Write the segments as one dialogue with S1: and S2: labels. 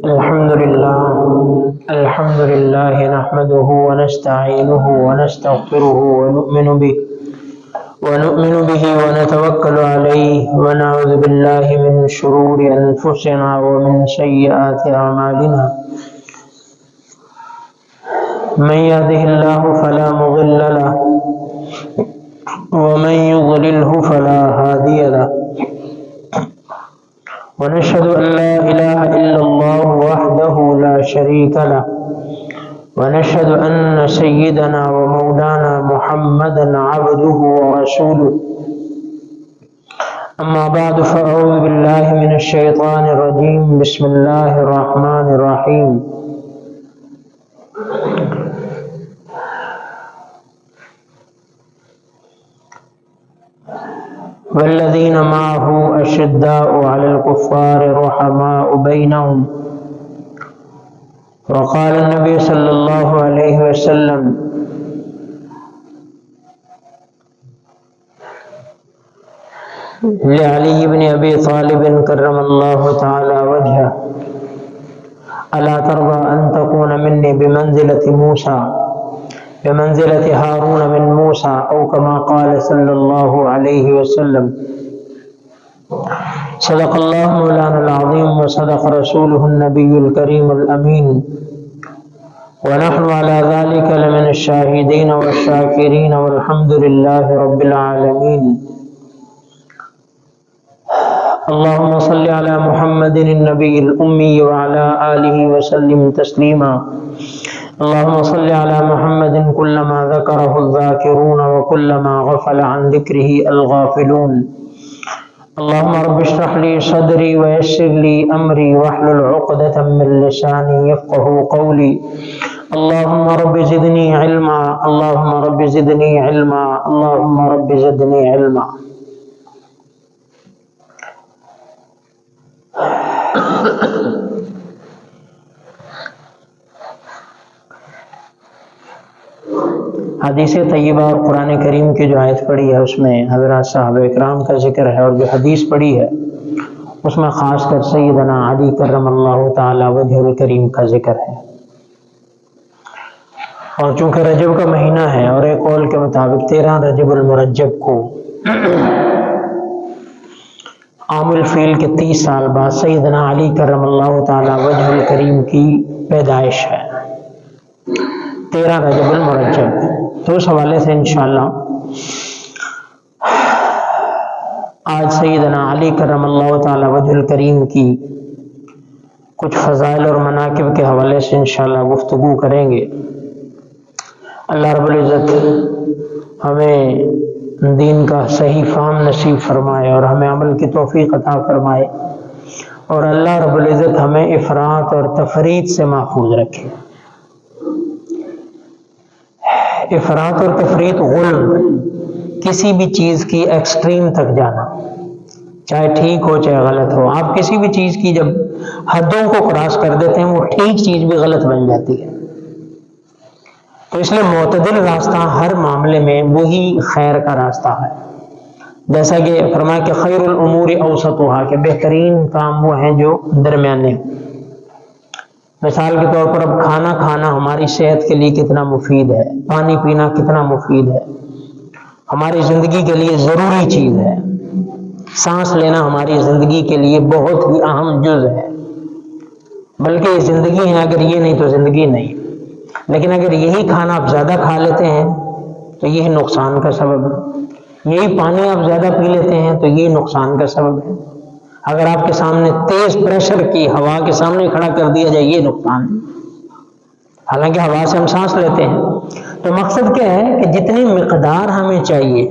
S1: الحمد لله نحمده ونستعينه ونستغفره ونؤمن به ونتوكل عليه ونعوذ بالله من شرور أنفسنا ومن سيئات أعمالنا من يهده الله فلا مضل له ومن يضلله فلا هادي له ونشهد أن لا إله إلا الله وحده لا شريك له ونشهد أن سيدنا ومولانا محمدا عبده ورسوله أما بعد فأعوذ بالله من الشيطان الرجيم بسم الله الرحمن الرحيم والذين معه أشداء على الكفار رحماء بينهم وقال النبي صلى الله عليه وسلم لعلي بن أبي طالب كرم الله تعالى وجهه ألا ترضى أن تكون مني بمنزلة هارون من موسى أو كما قال صلى الله عليه وسلم صدق الله مولانا العظيم وصدق رسوله النبي الكريم الأمين ونحن على ذلك لمن الشاهدين والشاكرين والحمد لله رب العالمين اللهم صل على محمد النبي الأمي وعلى آله وسلم تسليما اللهم صل على محمد كلما ذكره الذاكرون وكلما غفل عن ذكره الغافلون اللهم رب اشرح لي صدري ويسر لي أمري واحلل عقدة من لساني يفقه قولي اللهم رب زدني علما اللهم رب زدني علما اللهم رب زدني علما حدیث طیبہ اور قرآن کریم کی جو آیت پڑھی ہے اس میں حضرات صحابہ اکرام کا ذکر ہے، اور جو حدیث پڑھی ہے اس میں خاص کر سیدنا علی کرم اللہ تعالی وجہ الکریم کا ذکر ہے۔ اور چونکہ رجب کا مہینہ ہے اور ایک قول کے مطابق 13 رجب المرجب کو عام الفیل کے 30 سال بعد سیدنا علی کرم اللہ تعالی وجہ الکریم کی پیدائش ہے، 13 رجب المرجب۔ تو اس حوالے سے انشاءاللہ آج سیدنا علی کرم اللہ تعالی وجہ الکریم کی کچھ فضائل اور مناقب کے حوالے سے انشاءاللہ گفتگو کریں گے۔ اللہ رب العزت ہمیں دین کا صحیح فہم نصیب فرمائے اور ہمیں عمل کی توفیق عطا فرمائے، اور اللہ رب العزت ہمیں افراط اور تفریط سے محفوظ رکھے۔ افراط اور تفریط غلو، کسی بھی چیز کی ایکسٹریم تک جانا، چاہے ٹھیک ہو چاہے غلط ہو۔ آپ کسی بھی چیز کی جب حدوں کو کراس کر دیتے ہیں وہ ٹھیک چیز بھی غلط بن جاتی ہے۔ تو اس لیے معتدل راستہ ہر معاملے میں وہی خیر کا راستہ ہے، جیسا کہ فرمایا کہ خیر الامور اوسطها، کہ بہترین کام وہ ہیں جو درمیانے ہیں۔ مثال کے طور پر اب کھانا کھانا ہماری صحت کے لیے کتنا مفید ہے، پانی پینا کتنا مفید ہے، ہماری زندگی کے لیے ضروری چیز ہے۔ سانس لینا ہماری زندگی کے لیے بہت ہی اہم جز ہے، بلکہ یہ زندگی ہے، اگر یہ نہیں تو زندگی نہیں۔ لیکن اگر یہی کھانا آپ زیادہ کھا لیتے ہیں تو یہ نقصان کا سبب ہے، یہی پانی آپ زیادہ پی لیتے ہیں تو یہ نقصان کا سبب ہے۔ اگر آپ کے سامنے تیز پریشر کی ہوا کے سامنے کھڑا کر دیا جائے یہ نقصان ہے، حالانکہ ہوا سے ہم سانس لیتے ہیں۔ تو مقصد کیا ہے کہ جتنی مقدار ہمیں چاہیے،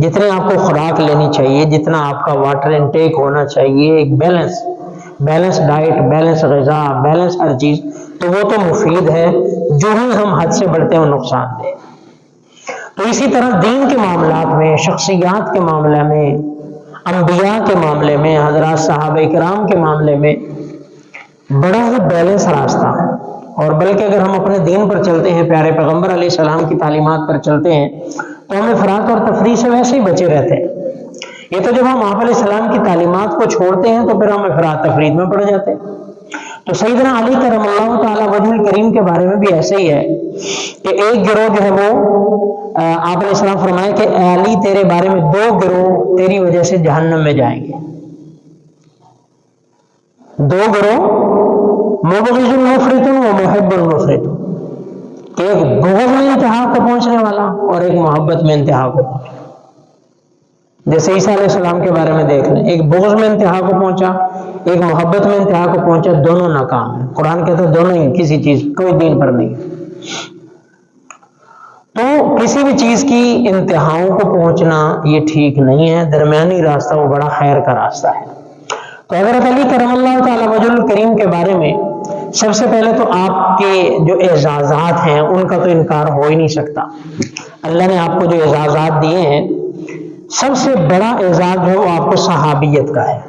S1: جتنے آپ کو خوراک لینی چاہیے، جتنا آپ کا واٹر انٹیک ہونا چاہیے، ایک بیلنس ڈائٹ، بیلنس غذا، بیلنس ہر چیز، تو وہ تو مفید ہے۔ جو ہی ہم حد سے بڑھتے ہیں وہ نقصان دہ۔ تو اسی طرح دین کے معاملات میں، شخصیات کے معاملے میں، انبیاء کے معاملے میں، حضرات صحابہ کرام کے معاملے میں بڑا ہی بیلنس راستہ ہے۔ اور بلکہ اگر ہم اپنے دین پر چلتے ہیں، پیارے پیغمبر علیہ السلام کی تعلیمات پر چلتے ہیں، تو ہم افراط اور تفریط سے ویسے ہی بچے رہتے ہیں۔ یہ تو جب ہم آپ علیہ السلام کی تعلیمات کو چھوڑتے ہیں تو پھر ہم افراط تفریط میں پڑ جاتے ہیں۔ تو سیدنا علی کرم اللہ تعالی وجہ الکریم کے بارے میں بھی ایسے ہی ہے کہ ایک گروہ جو ہے وہ آپ علیہ السلام فرمائے کہ اے علی تیرے بارے میں 2 گروہ تیری وجہ سے جہنم میں جائیں گے. 2 گروہ مبغض مفرط و محب مفرط، ایک بغض میں انتہا کو پہنچنے والا اور ایک محبت میں انتہا کو پہنچا. جیسے عیسیٰ علیہ السلام کے بارے میں دیکھ لیں، ایک بغض میں انتہا کو پہنچا، ایک محبت میں انتہا کو پہنچا، دونوں ناکام ہیں. قرآن کہتا ہے دونوں ہی کسی چیز کوئی دین پر نہیں. تو کسی بھی چیز کی انتہاؤں کو پہنچنا یہ ٹھیک نہیں ہے، درمیانی راستہ وہ بڑا خیر کا راستہ ہے. تو حضرت علی کرم اللہ تعالی وجہ الکریم کے بارے میں سب سے پہلے تو آپ کے جو اعزازات ہیں ان کا تو انکار ہو ہی نہیں سکتا. اللہ نے آپ کو جو اعزازات دیے ہیں، سب سے بڑا اعزاز جو آپ کو صحابیت کا ہے.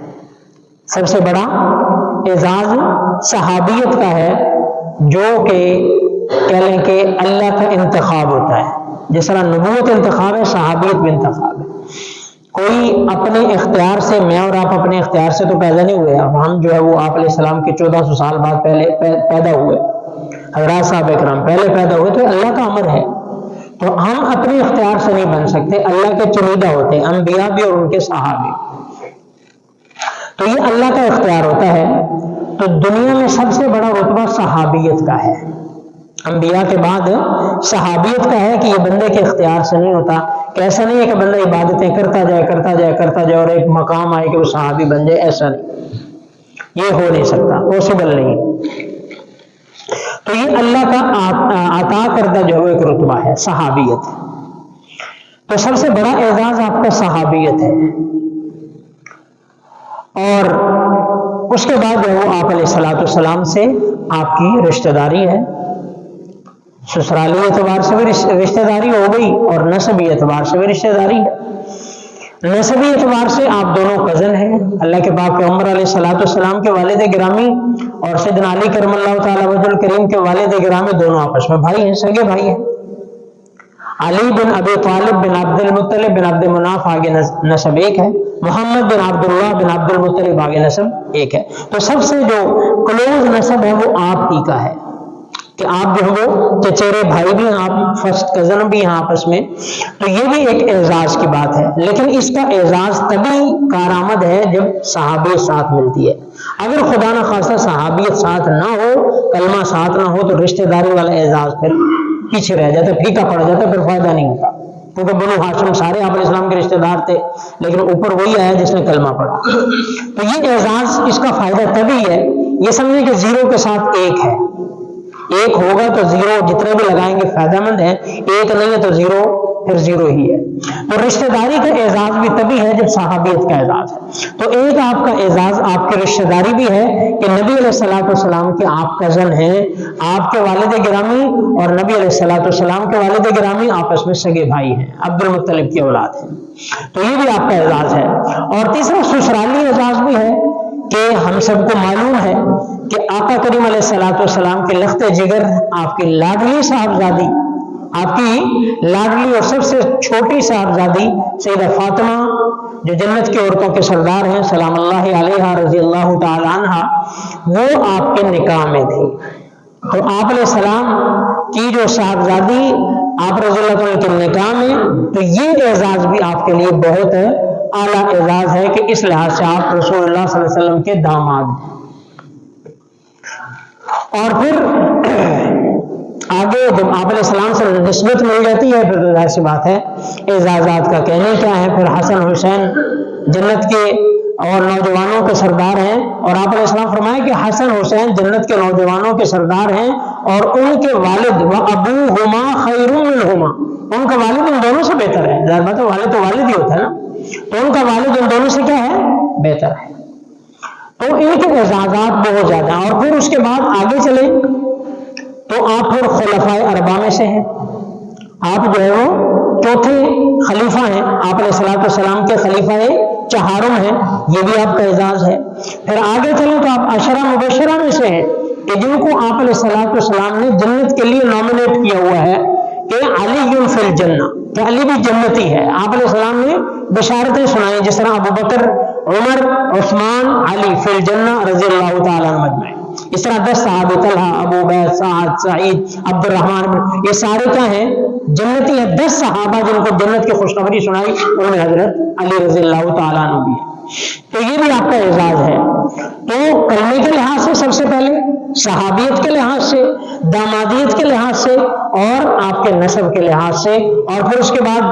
S1: سب سے بڑا اعزاز صحابیت کا ہے، جو کہ کہہ لیں کہ اللہ کا انتخاب ہوتا ہے. جس طرح نبوت انتخاب ہے، صحابیت بھی انتخاب ہے. کوئی اپنے اختیار سے، میں اور آپ اپنے اختیار سے تو پیدا نہیں ہوئے. اب ہم جو ہے وہ آپ علیہ السلام کے 1400 سال بعد پہلے پیدا ہوئے. حضرات صاحب اکرام پہلے پیدا ہوئے، تو اللہ کا امر ہے. تو ہم اپنے اختیار سے نہیں بن سکتے، اللہ کے چنیدہ ہوتے ہیں، انبیاء بھی اور ان کے صحابی. تو یہ اللہ کا اختیار ہوتا ہے. تو دنیا میں سب سے بڑا رتبہ صحابیت کا ہے. انبیاء کے بعد صحابیت کا ہے کہ یہ بندے کے اختیار سے نہیں ہوتا. کہ ایسا نہیں ہے کہ بندہ عبادتیں کرتا جائے اور ایک مقام آئے کہ وہ صحابی بن جائے. ایسا نہیں، یہ ہو نہیں سکتا، پاسبل نہیں. تو یہ اللہ کا عطا کردہ جو ایک رتبہ ہے صحابیت. تو سب سے بڑا اعزاز آپ کا صحابیت ہے. اور اس کے بعد جو وہ آپ علیہ السلام سے آپ کی رشتہ داری ہے. سسرالی اعتبار سے بھی رشتہ داری ہو گئی اور نسبی اعتبار سے بھی رشتہ داری ہے. نسبی اعتبار سے آپ دونوں کزن ہیں. اللہ کے پاک پیغمبر علیہ السلام کے والد گرامی اور سیدنا علی کرم اللہ تعالی وجہ الکریم کے والد گرامی دونوں آپس میں بھائی ہیں، سگے بھائی ہیں. علی بن ابی طالب بن عبد المطلب بن عبد مناف آگے نسب ایک ہے. محمد بن عبداللہ بن عبد المطلب آگے نسب ایک ہے. تو سب سے جو کلوز نسب ہے وہ آپ ہی کا ہے، کہ آپ جو ہے وہ چچیرے بھائی بھی ہیں، آپ فرسٹ کزن بھی ہیں آپس میں. تو یہ بھی ایک اعزاز کی بات ہے. لیکن اس کا اعزاز تبھی کارآمد ہے جب صحابیت ساتھ ملتی ہے. اگر خدا نہ خواستہ صحابیت ساتھ نہ ہو، کلمہ ساتھ نہ ہو، تو رشتہ داری والا اعزاز پھر پیچھے رہ جاتا، پھیکا پڑ جاتا، پھر فائدہ نہیں ہوتا. کیونکہ بنو ہاشم سارے آپ علیہ السلام کے رشتہ دار تھے، لیکن اوپر وہی آیا جس نے کلمہ پڑھا. تو یہ اعزاز، اس کا فائدہ تبھی ہے، یہ سمجھیں کہ 0 کے ساتھ 1 ہے. 1 ہوگا تو 0 جتنے بھی لگائیں گے فائدہ مند ہے، 1 نہیں ہے تو 0 پھر 0 ہی ہے. تو رشتہ داری کا اعزاز بھی تبھی ہے جب صحابیت کا اعزاز ہے. تو ایک آپ کا اعزاز آپ کی رشتہ داری بھی ہے کہ نبی علیہ السلام کے آپ کزن ہیں، آپ کے والد گرامی اور نبی علیہ السلام کے والد گرامی آپس میں سگے بھائی ہیں، عبد المطلب کی اولاد ہیں. تو یہ بھی آپ کا اعزاز ہے. اور تیسرا سسرالی اعزاز بھی ہے کہ ہم سب کو معلوم ہے کہ آقا کریم علیہ السلام کے لخت جگر آپ کی لاڈلی صاحبزادی، آپ کی لاڈلی اور سب سے چھوٹی صاحبزادی سیدہ فاطمہ جو جنت کی عورتوں کے سردار ہیں سلام اللہ علیہا رضی اللہ تعالی عنہا، وہ آپ کے نکاح میں تھی. تو آپ علیہ السلام کی جو صاحبزادی آپ رضی اللہ عنہ کے نکاح میں، تو یہ اعزاز بھی آپ کے لیے بہت اعلیٰ اعزاز ہے کہ اس لحاظ سے آپ رسول اللہ صلی اللہ علیہ وسلم کے داماد ہیں. اور پھر آگے جب آپ علیہ السلام سے نسبت مل جاتی ہے پھر تو ظاہر سی بات ہے اعزازات کا کہنے کیا ہے. پھر حسن حسین جنت کے اور نوجوانوں کے سردار ہیں، اور آپ علیہ السلام فرمائے کہ حسن حسین جنت کے نوجوانوں کے سردار ہیں، اور ان کے والد وابوہما خیر منہما، ان کا والد ان دونوں سے بہتر ہے. ظاہر بات ہے والد تو والد ہی ہوتا ہے نا، تو ان کا والد ان دونوں سے کیا ہے؟ بہتر ہے. تو ان کے اعزازات بہت زیادہ ہیں. اور پھر اس کے بعد آگے چلیں تو آپ پھر خلفائے اربعہ میں سے ہیں. آپ جو ہے وہ چوتھے خلیفہ ہیں، آپ علیہ السلام کے خلیفہ چہارم ہیں، یہ بھی آپ کا اعزاز ہے. پھر آگے چلیں تو آپ عشرہ مبشرہ میں سے ہیں کہ جن کو آپ علیہ السلام نے جنت کے لیے نامنیٹ کیا ہوا ہے کہ علی فی الجنہ، کہ علی بھی جنتی ہے. آپ علیہ السلام نے بشارتیں سنائیں جس طرح ابو بکر، عمر، عثمان، علی فی الجنہ رضی اللہ تعالیٰ عنہ مجمعین. اس طرح 10 صحابہ طلحہ، ابو عبید، سعد، سعید، عبد الرحمن، یہ سارے کیا ہیں؟ جنتی ہیں۔ 10 صحابہ جن کو جنت کی خوشخبری سنائی ان میں حضرت علی رضی اللہ تعالیٰ عنہ بھی ہے۔ تو یہ بھی آپ کا اعزاز ہے۔ تو کلمے کے لحاظ سے سب سے پہلے، صحابیت کے لحاظ سے، دامادیت کے لحاظ سے، اور آپ کے نسب کے لحاظ سے، اور پھر اس کے بعد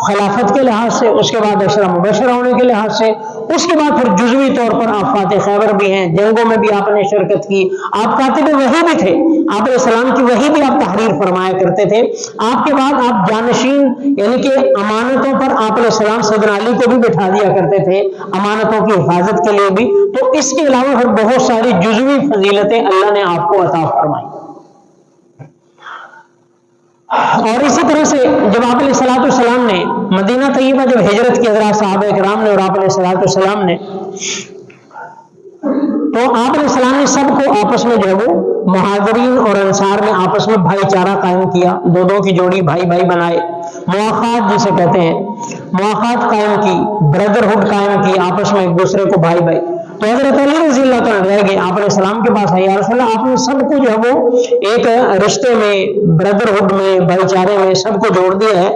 S1: خلافت کے لحاظ سے، اس کے بعد عشرہ مبشرہ ہونے کے لحاظ سے، اس کے بعد پھر جزوی طور پر آپ فاتح خیبر بھی ہیں، جنگوں میں بھی آپ نے شرکت کی، آپ کاتب وحی بھی تھے، آپ علیہ السلام کی وحی بھی آپ تحریر فرمایا کرتے تھے۔ آپ کے بعد آپ جانشین یعنی کہ امانتوں پر آپ علیہ السلام سیدنا علی کو بھی بٹھا دیا کرتے تھے، امانتوں کی حفاظت کے لیے بھی۔ تو اس کے علاوہ پھر بہت ساری جزوی فضیلتیں اللہ نے آپ کو عطا فرمائی۔ اور اسی طرح سے جب آپ علیہ السلام نے مدینہ طیبہ جب ہجرت کی، حضرات صحابہ کرام نے اور آپ علیہ السلام نے، تو آپ علیہ السلام نے سب کو آپس میں جو ہے وہ مہاجرین اور انصار میں آپس میں بھائی چارہ قائم کیا، دو دو کی جوڑی بھائی بھائی بنائے، مواخات جسے کہتے ہیں، مواخات قائم کی، بردرہڈ قائم کی، آپس میں ایک دوسرے کو بھائی بھائی۔ تو حضرت علی رضی اللہ تعالیٰ رہ گئے، آپ علیہ السلام کے پاس آئے، یا رسول اللہ آپ نے سب کو جو ہے وہ ایک رشتے میں، بردرہڈ میں، بھائی چارے میں سب کو جوڑ دیا ہے،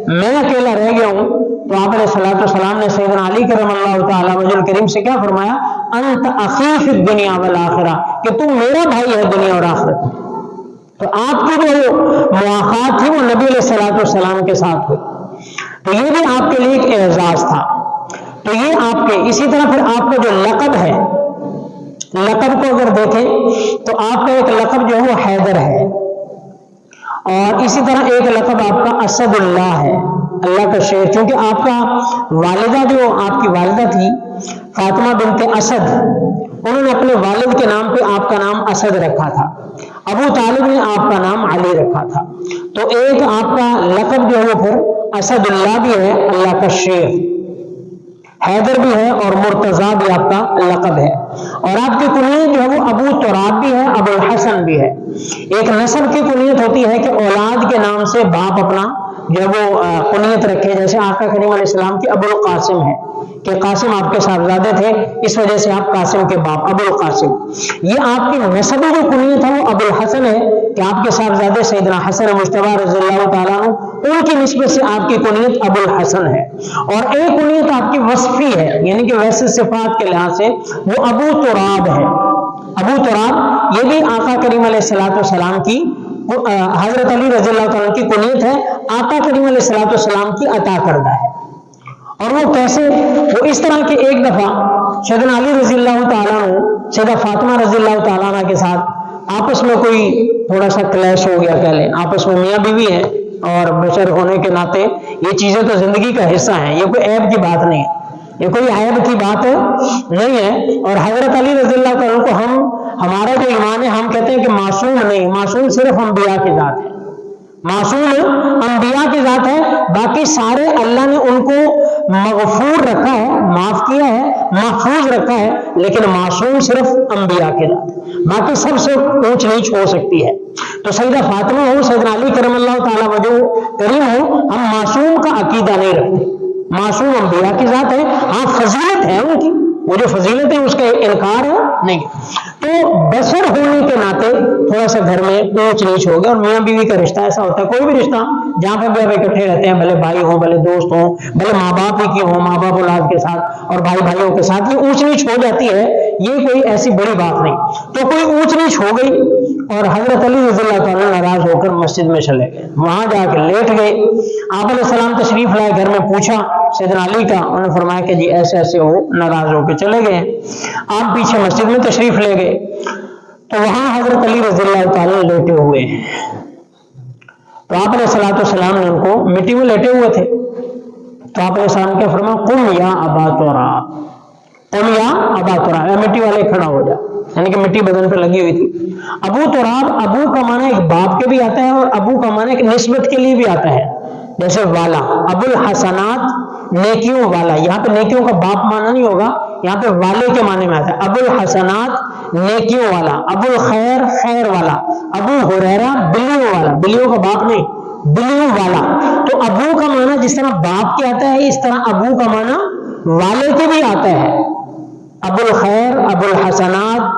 S1: میں اکیلا رہ گیا ہوں۔ تو آپ علیہ السلام نے سیدنا علی کرم اللہ تعالیٰ وجہ الکریم سے کیا فرمایا؟ انت اخی فی الدنیا والآخرہ، کہ تم میرا بھائی ہے دنیا اور آخرت میں۔ تو آپ کی جو مواخات تھی وہ نبی علیہ السلام کے ساتھ ہوئی، تو یہ بھی آپ کے لیے ایک اعزاز تھا۔ تو یہ آپ کے، اسی طرح پھر آپ کا جو لقب ہے، لقب کو اگر دیکھیں تو آپ کا ایک لقب جو ہے وہ حیدر ہے، اور اسی طرح ایک لقب آپ کا اسد اللہ ہے، اللہ کا شیر، کیونکہ آپ کا والدہ جو آپ کی والدہ تھی فاطمہ بنت اسد، انہوں نے اپنے والد کے نام پہ آپ کا نام اسد رکھا تھا، ابو طالب نے آپ کا نام علی رکھا تھا۔ تو ایک آپ کا لقب جو ہے وہ پھر اسد اللہ بھی ہے، اللہ کا شیر، حیدر بھی ہے، اور مرتضیٰ بھی آپ کا لقب ہے، اور آپ کی کنیت جو ہے وہ ابو تراب بھی ہے، ابو الحسن بھی ہے۔ ایک نسب کی کنیت ہوتی ہے کہ اولاد کے نام سے باپ اپنا جو وہ کنیت رکھے، جیسے آقا کریم علیہ السلام کی ابو القاسم ہے کہ قاسم آپ کے صاحبزادے تھے، اس وجہ سے آپ قاسم کے باپ ابو القاسم۔ یہ آپ کی نسبی جو کنیت ہے وہ ابو الحسن ہے کہ آپ کے صاحبزادے سیدنا حسن مجتبی رضی اللہ تعالیٰ عنہ، ان کی نسبت سے آپ کی کنیت ابو الحسن ہے۔ اور ایک کنیت آپ کی وصفی ہے، یعنی کہ ویسے صفات کے لحاظ سے وہ ابو تراب ہے۔ ابو تراب یہ بھی آقا کریم علیہ السلام کی، حضرت علی رضی اللہ تعالیٰ کی کنیت ہے، آقا کریم علیہ السلام کی عطا کردہ ہے۔ اور وہ کیسے؟ وہ اس طرح کہ ایک دفعہ سیدنا علی رضی اللہ تعالیٰ عنہ سیدہ فاطمہ رضی اللہ تعالیٰ عنہ کے ساتھ آپس میں کوئی تھوڑا سا کلیش ہو گیا، کہہ لیں آپس میں میاں بیوی ہیں، اور بشر ہونے کے ناطے یہ چیزیں تو زندگی کا حصہ ہیں، یہ کوئی عیب کی بات نہیں ہے، یہ کوئی عیب کی بات نہیں ہے۔ اور حضرت علی رضی اللہ تعالیٰ کو ہمارا جو ایمان ہے، ہم کہتے ہیں کہ معصوم نہیں، معصوم صرف انبیاء کی ذات ہے، معصوم انبیاء کی ذات ہے، باقی سارے اللہ نے ان کو مغفور رکھا ہے، معاف کیا ہے، محفوظ رکھا ہے، لیکن معصوم صرف انبیاء کی ذات ہے، باقی سب سے اونچ نیچ ہو سکتی ہے۔ تو سیدہ فاطمہ ہو، سیدنا علی کرم اللہ تعالیٰ وجہ کریم ہو، ہم معصوم کا عقیدہ نہیں رکھتے، معصوم انبیاء کی ذات ہے، ہاں فضیلت ہے ان کی، وہ جو فضیلت ہے اس کا انکار ہے نہیں۔ تو بشر ہونے کے ناطے تھوڑا سا گھر میں اونچ نیچ ہو گیا، اور میاں بیوی کا رشتہ ایسا ہوتا ہے، کوئی بھی رشتہ جہاں پہ بھی آپ اکٹھے رہتے ہیں، بھلے بھائی ہوں، بھلے دوست ہوں، بھلے ماں باپ ہی کی ہوں، ماں باپ اولاد کے ساتھ اور بھائی بھائیوں کے ساتھ، یہ اونچ نیچ ہو جاتی ہے، یہ کوئی ایسی بڑی بات نہیں۔ تو کوئی اونچ نیچ ہو گئی، اور حضرت علی رضی اللہ تعالیٰ ناراض ہو کر مسجد میں چلے گئے، وہاں جا کے لیٹ گئے۔ آپ علیہ السلام تشریف لائے، گھر میں پوچھا سیدنا علی کا، انہوں نے فرمایا کہ جی ایسے ایسے ہو، ناراض ہو کے چلے گئے۔ آپ پیچھے مسجد میں تشریف لے گئے، تو وہاں حضرت علی رضی اللہ تعالیٰ لیٹے ہوئے ہیں، تو آپ علیہ السلام نے ان کو، مٹی میں لیٹے ہوئے تھے، تو آپ علیہ السلام نے فرمایا قم یا ابا تراب، قم یا ابا تراب، مٹی والے کھڑا ہو جا، یعنی کہ مٹی بدن پہ لگی ہوئی تھی۔ ابو تراب، ابو کا معنی ایک باپ کے بھی آتا ہے، اور ابو کا معنی ایک نسبت کے لیے بھی آتا ہے، جیسے والا، ابو الحسنات نیکیوں والا، یہاں پہ نیکیوں کا باپ معنی نہیں ہوگا، یہاں پہ والے کے معنی میں آتا ہے، ابو الحسنات نیکیوں والا، ابو الخیر خیر والا، ابو ہریرہ بلیوں والا، بلیوں کا باپ نہیں، بلیوں والا۔ تو ابو کا معنی جس طرح باپ کے آتا ہے، اس طرح ابو کا معنی والے کے بھی آتا ہے، ابو الخیر، ابو الحسنات،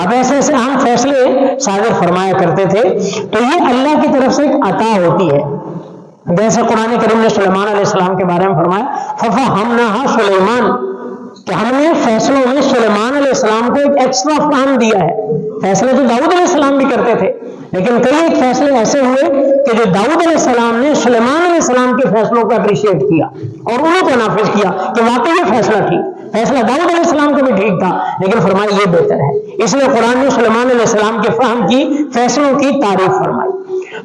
S1: اب ایسے ایسے اہم فیصلے صادر فرمایا کرتے تھے. تو یہ اللہ کی طرف سے ایک عطا ہوتی ہے. جیسے قرآن کریم نے سلیمان علیہ السلام کے بارے میں فرمایا فَفَهَّمْنَاهَا سُلَيْمَانَ، کہ ہم نے فیصلوں میں سلیمان علیہ السلام کو ایک ایکسٹرا فہم دیا ہے. فیصلے تو داؤد علیہ السلام بھی کرتے تھے، لیکن کئی ایک فیصلے ایسے ہوئے کہ جو داؤد علیہ السلام نے سلیمان علیہ السلام کے فیصلوں کو اپریشیٹ کیا اور انہوں کو نافذ کیا کہ واقعی یہ فیصلہ ٹھیک، فیصلہ داؤد علیہ السلام کا بھی ٹھیک تھا، لیکن فرمایا یہ بہتر ہے. اس لیے قرآن نے سلیمان علیہ السلام کے فہم کی، فیصلوں کی تعریف فرمائی.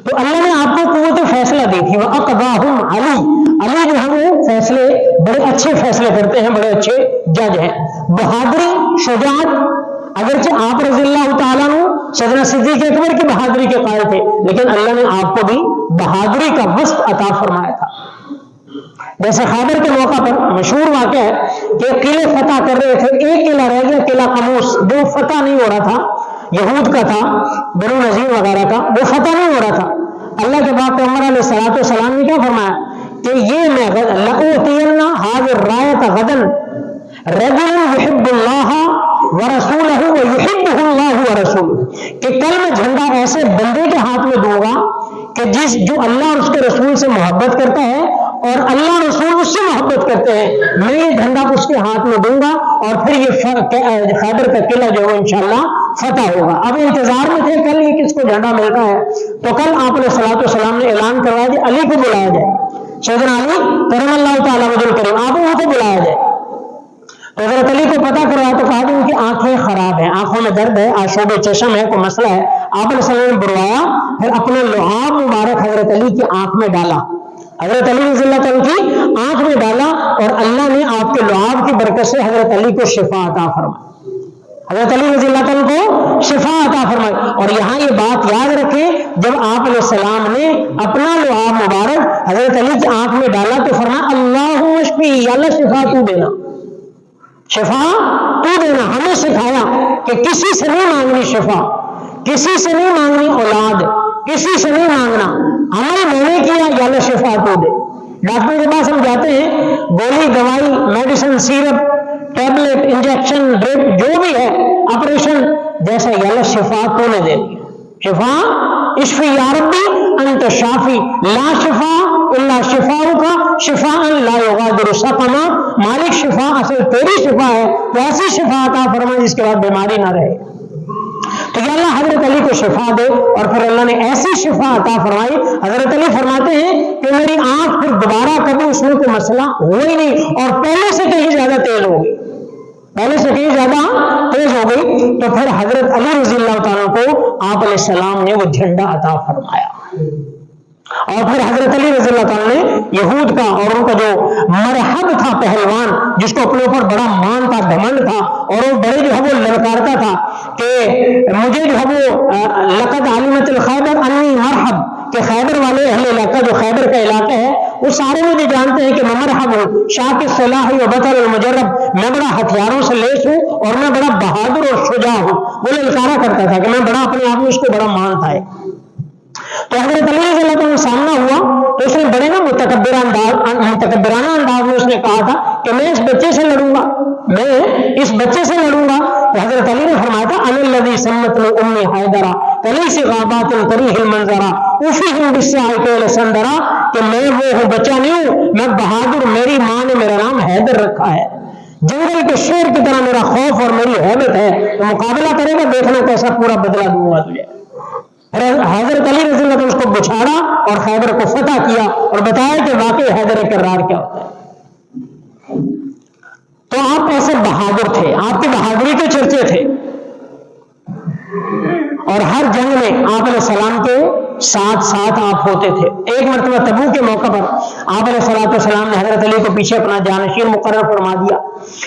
S1: تو اللہ نے آپ کو قوت فیصلہ دی تھی. وَأَقْضَاهُمْ عَلِي، علی جو ہے وہ فیصلے بڑے اچھے فیصلے کرتے ہیں، بڑے اچھے جج ہیں. بہادری، شجاعت، اگرچہ آپ رضی اللہ تعالیٰ عنہ سیدنا صدیق اکبر کی بہادری کے قائل تھے، لیکن اللہ نے آپ کو بھی بہادری کا وصف عطا فرمایا تھا. جیسے خیبر کے موقع پر مشہور واقعہ ہے کہ قلعے فتح کر رہے تھے، ایک قلعہ رہ گیا، قلعہ قموس، جو فتح نہیں ہو رہا تھا، یہود کا تھا، بنو نذیر وغیرہ کا، وہ فتح نہیں ہو رہا تھا. اللہ کے پاک پیغمبر علیہ الصلوۃ والسلام نے کیا فرمایا کہ یہ میں لَأُوتِيَنَّ هَذِهِ الرَّايَةَ غَدًا رَجُلٌ يُحِبُّ اللَّهَ وَرَسُولَهُ وَيُحِبُّهُ اللَّهُ وَرَسُولُهُ، کہ کل میں جھنڈا ایسے بندے کے ہاتھ میں دوں گا کہ جو اللہ اور اس کے رسول سے محبت کرتا ہے اور اللہ رسول اس سے محبت کرتے ہیں. میں یہ جھنڈا اس کے ہاتھ میں دوں گا اور پھر یہ خیبر کا قلعہ جو ہے انشاءاللہ فتح ہوگا. اب انتظار میں تھے کل یہ کس کو جھنڈا ملتا ہے، تو کل آپ علیہ الصلوۃ والسلام نے اعلان کروایا کہ علی کو بلایا جائے، سیدنا علی کرم اللہ تعالیٰ وجل کریم، آپ وہاں کو بلایا جائے. تو حضرت علی کو پتہ کروا تو کہا کہ ان کی آنکھیں خراب ہیں، آنکھوں میں درد ہے، آشوب چشم ہے، کوئی مسئلہ ہے. آپ علیہ السلام نے بلوایا، پھر اپنا لعاب مبارک حضرت علی کی آنکھ میں ڈالا، حضرت علی رضی اللہ تعالیٰ کی آنکھ میں ڈالا، اور اللہ نے آپ کے لعاب کی برکت سے حضرت علی کو شفا عطا فرمائی، حضرت علی رضی اللہ تعالیٰ کو شفا عطا فرمائی. اور یہاں یہ بات یاد رکھیں، جب آپ علیہ السلام نے اپنا لعاب مبارک حضرت علی کی آنکھ میں ڈالا تو فرمایا اللہم اشفی، اللہ شفا تو دینا، شفا تو دینا. ہمیں سکھایا کہ کسی سے نہیں مانگنی شفا، کسی سے نہیں مانگنی اولاد، کسی سے نہیں مانگنا. عمل میں نے کیا یا اللہ شفا تو دے. ڈاکٹر کے پاس ہم جاتے ہیں، گولی، دوائی، medicine, syrup, tablet, injection, drip, جو بھی ہے، آپریشن، جیسا یا اللہ شفا تو نے دے دی. شفا اشفی یا ربی انت شافی لا شفا الا شفاؤک شفاء لا یغادر سقما. مالک شفا اصل تیری شفا ہے، تو ایسی شفا عطا فرما جس کے بعد بیماری نہ رہے. تو یا اللہ حضرت علی کو شفا دے، اور پھر اللہ نے ایسی شفا عطا فرمائی. حضرت علی فرماتے ہیں کہ میری آنکھ پھر دوبارہ کبھی اس میں کوئی مسئلہ ہوا ہی نہیں، اور پہلے سے کہیں زیادہ تیز ہو گئی، پہلے سے کہیں زیادہ تیز ہو گئی. تو پھر حضرت علی رضی اللہ تعالیٰ کو آپ علیہ السلام نے وہ جھنڈا عطا فرمایا. اور پھر حضرت علی رضی اللہ تعالیٰ نے یہود کا اور ان کا جو مرحب تھا پہلوان، جس کو اپنے اوپر بڑا مان تھا، گھمنڈ تھا، اور وہ بڑے جو ہے وہ للکارتا تھا کہ مجھے جو ہے وہ لقد علمت الخیبر انی مرحب، کہ خیبر والے اہل علاقہ جو خیبر کا علاقہ ہے وہ سارے مجھے جانتے ہیں کہ میں مرحب ہوں، شاک الصلاح و بطل المجرب، میں بڑا ہتھیاروں سے لیس ہوں اور میں بڑا بہادر اور شجاع ہوں. وہ للکارا کرتا تھا کہ میں بڑا اپنے آپ میں اس کو بڑا مان تھا. تو حضرت علی رضی اللہ تعالیٰ سامنا ہوا تو اس نے بڑے نا متکبرانہ انداز میں اس نے کہا تھا کہ میں اس بچے سے لڑوں گا، میں اس بچے سے لڑوں گا. تو حضرت علی نے فرمایا تھا انا الذی سمتنی امی حیدرا کلیس غابات تریح المنظرا افیہم بالساعق لسندرا، کہ میں وہ ہوں، بچہ نہیں ہوں، میں بہادر، میری ماں نے میرا نام حیدر رکھا ہے، جنگل کے شیر کی طرح میرا خوف اور میری ہیبت ہے. تو مقابلہ کرے گا، دیکھنا کیسا پورا بدلہ دوں گا تجھے. حضرت علی رضی اللہ عنہ اس کو بچھاڑا اور خیبر کو فتح کیا اور بتایا کہ واقعی حیدر کرار کیا ہوتا ہے. تو آپ ایسے بہادر تھے، آپ کی بہادری کے چرچے تھے، اور ہر جنگ میں آپ علیہ السلام کے ساتھ آپ ہوتے تھے. ایک مرتبہ تبوک کے موقع پر آپ علیہ السلام نے حضرت علی کو پیچھے اپنا جانشین مقرر فرما دیا.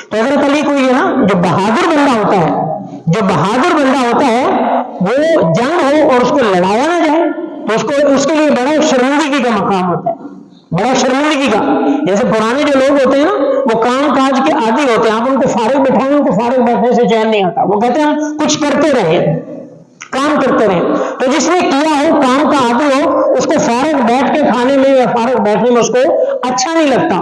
S1: تو حضرت علی کو یہ نا جو بہادر بندہ ہوتا ہے، جو بہادر بندہ ہوتا ہے وہ جنگ ہو اور اس کو لڑایا نہ جائے تو اس کے لیے بڑا شرمندگی کا مقام ہوتا ہے، بڑا شرمندگی کا. جیسے پرانے جو لوگ ہوتے ہیں نا وہ کام کاج کے عادی ہوتے ہیں، آپ ان کو فارغ بٹھائیں، ان کو فارغ بیٹھنے سے چین نہیں آتا، وہ کہتے ہیں کچھ کرتے رہے، کام کرتے رہے. تو جس نے کیا ہو، کام کا عادی ہو، اس کو فارغ بیٹھ کے کھانے میں یا فارغ بیٹھنے میں اس کو اچھا نہیں لگتا.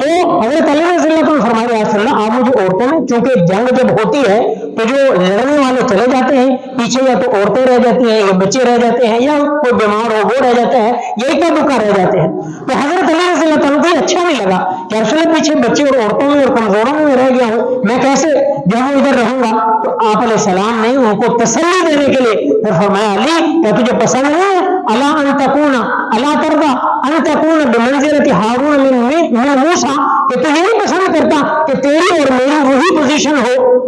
S1: تو حضرت علی رضی اللہ عنہ فرمایا یا رسول اللہ آپ مجھے عورتوں میں، چونکہ جنگ جب ہوتی ہے تو جو لڑنے والے چلے جاتے ہیں پیچھے، یا تو عورتیں رہ جاتی ہیں یا بچے رہ جاتے ہیں یا کوئی بیمار ہو وہ رہ جاتا ہے یا اکا دکا رہ جاتے ہیں. تو حضرت علی رضی اللہ عنہ کو اچھا نہیں لگا کہ رسول اللہ پیچھے بچے اور عورتوں میں اور کمزوروں میں رہ گیا ہوں، میں کیسے جو ہوں ادھر رہوں گا. تو آپ علیہ السلام نے ان کو تسلی دینے کے لیے پھر فرمایا علی کیا تجھے پسند نہیں ہے الا ان تکون الا ترضى ان تکون بمنزلۃ ہارون من موسیٰ، کہ تو یہ نہیں پسند کرتا کہ تیری اور میری وہی پوزیشن ہو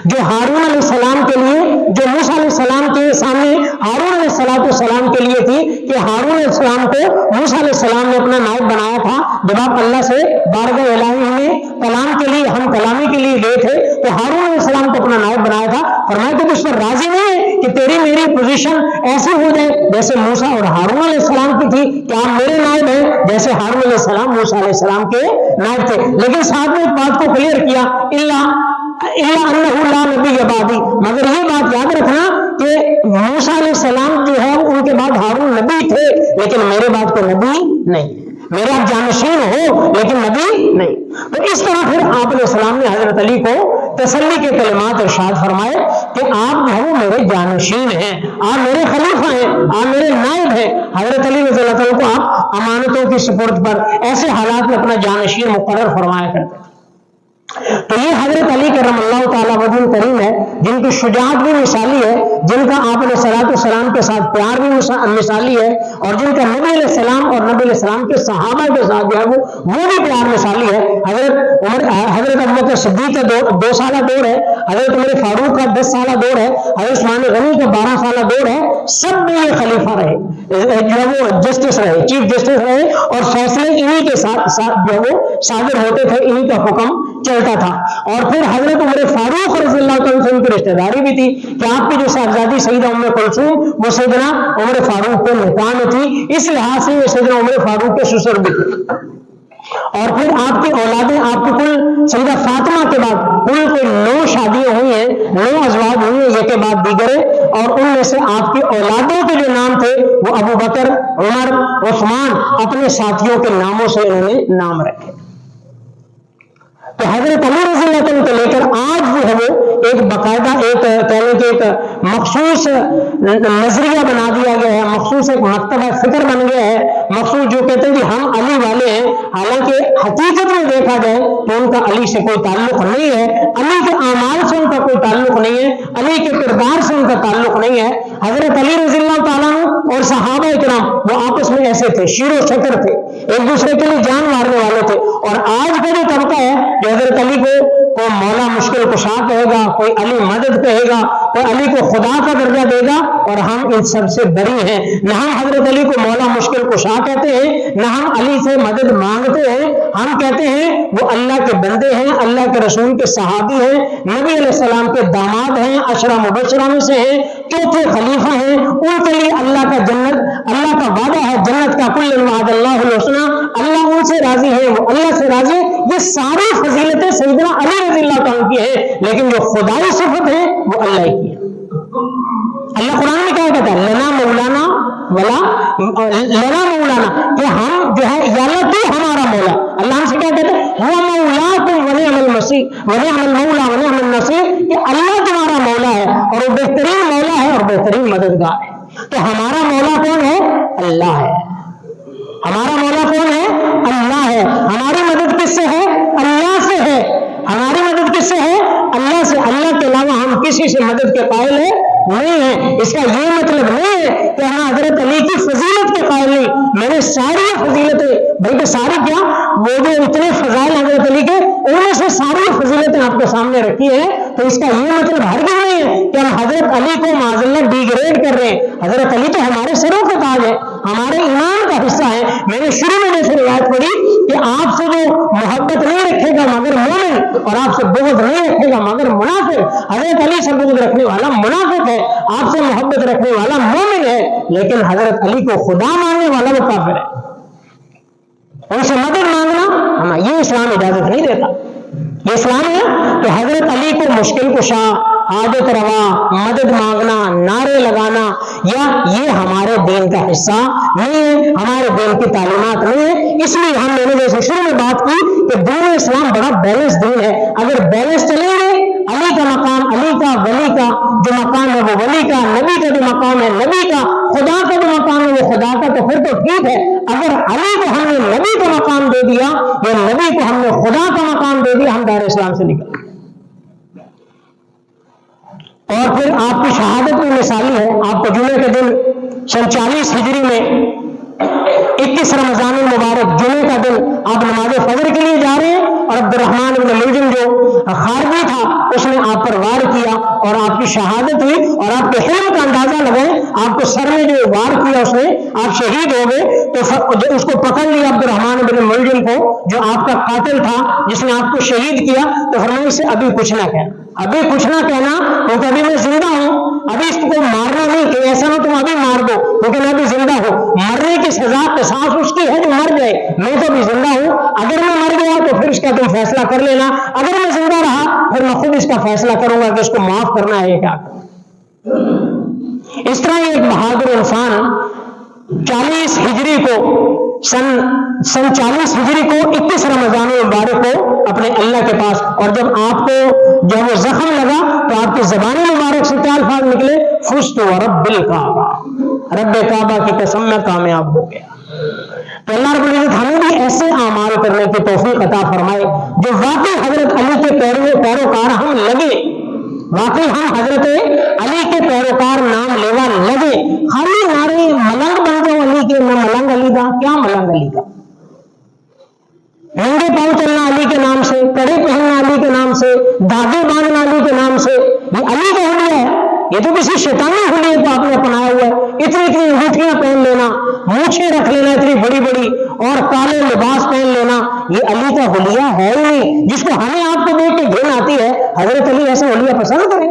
S1: جو ہارون علیہ السلام کے لیے، جو موسیٰ علیہ السلام کے سامنے ہارون علیہ السلام کے لیے تھی، کہ ہارون علیہ السلام کو موسیٰ علیہ السلام نے اپنا نائب بنایا تھا جب آپ اللہ سے بارگاہ الہی میں کلام کے لیے، ہم کلامی کے لیے گئے تھے، تو ہارون علیہ السلام کو اپنا نائب بنایا تھا. فرمایا کہ اس پر راضی نہیں ہے کہ تیری میری پوزیشن ایسی ہو جائے جیسے موسیٰ اور ہارون علیہ السلام کی تھی، کہ آپ میرے نائب ہیں جیسے ہارون علیہ السلام موسیٰ علیہ السلام کے نائب تھے. لیکن ساتھ میں ایک بات کو کلیئر کیا انہ لا نبی بعدی، مگر یہ بات یاد رکھنا کہ موسیٰ علیہ السلام جو ہے ان کے بعد ہارون نبی تھے لیکن میرے بعد کو نبی نہیں، میرا جانشین ہو لیکن نبی نہیں. تو اس طرح پھر آپ علیہ السلام نے حضرت علی کو تسلی کے کلمات ارشاد فرمائے کہ آپ جو ہے میرے جانشین ہیں، آپ میرے خلیفہ ہیں، آپ میرے نائب ہیں. حضرت علی رضی اللہ عنہ کو آپ امانتوں کی سپرد پر ایسے حالات میں اپنا جانشین مقرر فرمایا کرتے. تو یہ حضرت علی کرم اللہ تعالیٰ وجہ کریم ہے، جن کی شجاعت بھی مثالی ہے، جن کا آپ علیہ السلام کے ساتھ پیار بھی مثالی ہے، اور جن کا نبی علیہ السلام اور نبی علیہ السلام کے صحابہ کے ساتھ جو ہے وہ بھی پیار مثالی ہے. حضرت ابوبکر صدیق کا 2 سالہ دور ہے، حضرت عمر فاروق کا 10 سالہ دور ہے، حضرت عثمان غنی کا 12 سالہ دور ہے. سب میں یہ خلیفہ رہے، جو ہے وہ جسٹس رہے، چیف جسٹس رہے، اور فیصلے انہی کے ساتھ جو ہے وہ صادر ہوتے تھے، انہی کا حکم چلتا تھا. اور پھر حضرت عمر فاروق رضی اللہ عنہ سے ان کی رشتہ داری بھی تھی کہ آپ کی جو صاحبزادی سیدہ ام کلثوم وہ سیدنا عمر فاروق کے نکاح میں تھی، اس لحاظ سے وہ سیدنا عمر فاروق کے سسر بھی تھی. اور پھر آپ کی اولادیں، آپ کی کل سیدہ فاطمہ کے بعد کل کوئی 9 شادیاں ہوئی ہیں، 9 ازواج ہوئی ہیں ایک کے بعد دیگر، اور ان میں سے آپ کی اولادوں کے جو نام تھے وہ ابو بکر، عمر، عثمان اپنے ساتھیوں کے ناموں سے انہوں نے نام رکھے. تو حضرت علی رضی اللہ عنہ کو لے کر آج جو ہے وہ ایک باقاعدہ ایک مخصوص نظریہ بنا دیا گیا ہے، مخصوص ایک مکتبہ فکر بن گیا ہے، مخصوص جو کہتے ہیں کہ ہم علی والے ہیں، حالانکہ حقیقت میں دیکھا جائے تو ان کا علی سے کوئی تعلق نہیں ہے، علی کے اعمال سے ان کا کوئی تعلق نہیں ہے، علی کے کردار سے ان کا تعلق نہیں ہے. حضرت علی رضی اللہ تعالیٰ اور صحابہ اکرام وہ آپس میں ایسے تھے، شیر و شکر تھے، ایک دوسرے کے لیے جان مارنے والے تھے. اور آج کا جو طبقہ ہے جو حضرت علی کو مولا مشکل کشا کہے گا، کوئی علی مدد کہے گا، کوئی علی کو خدا کا درجہ دے گا، اور ہم ان سب سے بری ہیں. نہ ہم حضرت علی کو مولا مشکل کشا کہتے ہیں، نہ ہم علی سے مدد مانگتے ہیں. ہم کہتے ہیں وہ اللہ کے بندے ہیں، اللہ کے رسول کے صحابی ہیں، نبی علیہ السلام کے داماد ہیں، عشرہ مبشرہ میں سے ہیں، چوتھے خلیفہ ہیں. ان کے لیے اللہ کا وعدہ ہے جنت کا، کل وعد اللہ الحسنی، اللہ ان سے راضی ہے، وہ اللہ سے راضی ہے. یہ ساری فضیلتیں سیدنا علی رضی اللہ عنہ کی ہیں، لیکن جو خدائی صفت ہے وہ اللہ کی ہے. اللہ قرآن میں کیا کہتا ہے؟ لنا مولانا کہ ہم جو ہے یا اللہ تو ہمارا مولا. اللہ ہم سے کیا کہتا ہے؟ هو مولاکم ونعم المولا ونعم النصیر، کہ اللہ تمہارا مولا ہے اور وہ بہترین مولا ہے اور بہترین مددگار ہے. تو ہمارا مولا کون ہے؟ اللہ ہے. ہمارا مولا کون ہے؟ اللہ ہے. ہماری مدد کس سے ہے؟ اللہ سے ہے. ہماری مدد کس سے ہے؟ اللہ سے. اللہ کے علاوہ ہم کسی سے مدد کے قائل ہیں نہیں ہے. اس کا یہ مطلب نہیں ہے کہ ہم حضرت علی کی فضیلت کے قائل نہیں. میں نے ساری فضیلتیں، بلکہ ساری کیا، وہ جو اتنے فضائل حضرت علی کے ان میں سے ساری فضیلتیں آپ کے سامنے رکھی ہیں. تو اس کا یہ مطلب ہرگز نہیں ہے کہ ہم حضرت علی کو معاذ اللہ ڈیگریڈ کر رہے ہیں. حضرت علی تو ہمارے سروں کا تاج ہے، ہمارے ایمان کا حصہ ہے. میں نے شروع میں جیسے روایت پڑھی کہ آپ سے جو محبت نہیں رکھے گا مگر مومن، اور آپ سے بغض نہیں رکھے گا مگر منافق. حضرت علی سے بغض رکھنے والا منافق ہے، آپ سے محبت رکھنے والا مومن ہے. لیکن حضرت علی کو خدا ماننے والا وہ کافر ہے. ان سے مدد مانگنا یہ اسلام اجازت نہیں دیتا. یہ اسلام ہے کہ حضرت علی کو مشکل کشا، حاجت روا, مدد مانگنا, نعرے لگانا, یا یہ ہمارے دین کا حصہ نہیں ہے, ہمارے دین کی تعلیمات نہیں ہے. اس لیے ہم نے جیسے شروع میں بات کی کہ دین اسلام بڑا بیلنس دین ہے. اگر بیلنس چلیں گے, علی کا مقام علی کا, ولی کا جو مقام ہے وہ ولی کا, نبی کا جو مقام ہے نبی کا, خدا کا جو مقام ہے وہ خدا کا, تو پھر تو ٹھیک ہے. اگر علی کو ہم نے نبی کا مقام دے دیا یا نبی کو ہم نے خدا کا مقام دے دیا, ہم دائرہ اسلام سے نکل گئے. اور پھر آپ کی شہادت میں مثالی ہے. آپ کو جمعے کے دن سن 40 ہجری میں 21 رمضان المبارک جمعے کا دن آپ نماز فجر کے لیے جا رہے ہیں, اور عبد الرحمن بن ملجم جو خارجی تھا اس نے آپ پر وار کیا اور آپ کی شہادت ہوئی. اور آپ کے حلم کا اندازہ لگائیں, آپ کو سر میں جو وار کیا اس نے, آپ شہید ہو گئے. تو اس کو پکڑ لیا عبد الرحمن بن ملجم کو, جو آپ کا قاتل تھا جس نے آپ کو شہید کیا. تو فرمایا اسے ابھی کچھ نہ کہنا, ابھی کچھ نہ کہنا, کیونکہ ابھی میں زندہ ہوں. ابھی اس کو مارنا نہیں, کہ ایسا نہ تم ابھی مار دو کیونکہ میں ابھی زندہ ہوں. مرنے کی سزا قصاص اس کی ہے جو مر جائے, میں تو ابھی زندہ ہوں. اگر میں مر گیا تو پھر اس کا تم فیصلہ کر لینا, اگر میں زندہ رہا پھر میں خود اس کا فیصلہ کروں گا کہ اس کو معاف کرنا ہے کیا. اس طرح ایک بہادر انسان 40 ہجری کو سن 40 ہجری کو 21 رمضان مبارک کو اپنے اللہ کے پاس, اور جب آپ کو جب وہ زخم لگا تو آپ کی زبان مبارک سے کیا الفاظ نکلے, فزت ورب الکعبہ, رب کعبہ کی قسم میں کامیاب ہو گیا. تو اللہ رب العزت ہمیں بھی ایسے اعمال کرنے کی توفیق عطا فرمائے جو واقعی حضرت علی کے پیروکار ہم لگے, واقعی ہم حضرت علی کے پیروکار نام لیوا لگے. خالی نعرے ملنگ بن جاؤ علی کے, میں ملنگ علی کا, کیا ملنگ علی کا, ننگے پاؤں چلنا علی کے نام سے, کڑے پہننا علی کے نام سے, دھاگے باندھنا علی کے نام سے, یہ علی کا حلیہ ہے. یہ تو کسی شیطانی حلیے کو آپ نے اپنایا ہوا ہے. اتنی انگوٹھیاں پہن لینا, مونچھیں رکھ لینا اتنی بڑی بڑی, اور کالے لباس پہن لینا, یہ علی کا حلیہ ہے ہی نہیں. جس کو ہمیں آپ کو دیکھ کے گھن آتی ہے, حضرت علی ایسا حلیہ پسند کریں.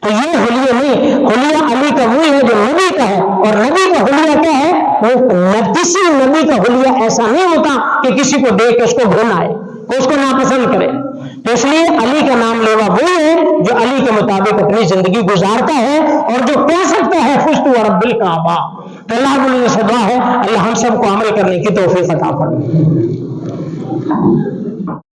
S1: تو یہ حلیہ نہیں, حلیہ علی کا وہی ہے جو نبی کا ہے. اور نبی کا حلیہ کیا ہے, کسی نبی کا حلیہ ایسا نہیں ہوتا کہ کسی کو دیکھ کے اس کو گھن آئے, اس کو ناپسند کرے. تو اس لیے علی کا نام لیوا وہی ہے جو علی کے مطابق اپنی زندگی گزارتا ہے اور جو کہہ سکتا ہے فزت ورب الکعبہ. تو اللہ بولے سے دعا ہے اللہ ہم سب کو عمل کرنے کی توفیق عطا فرمائے.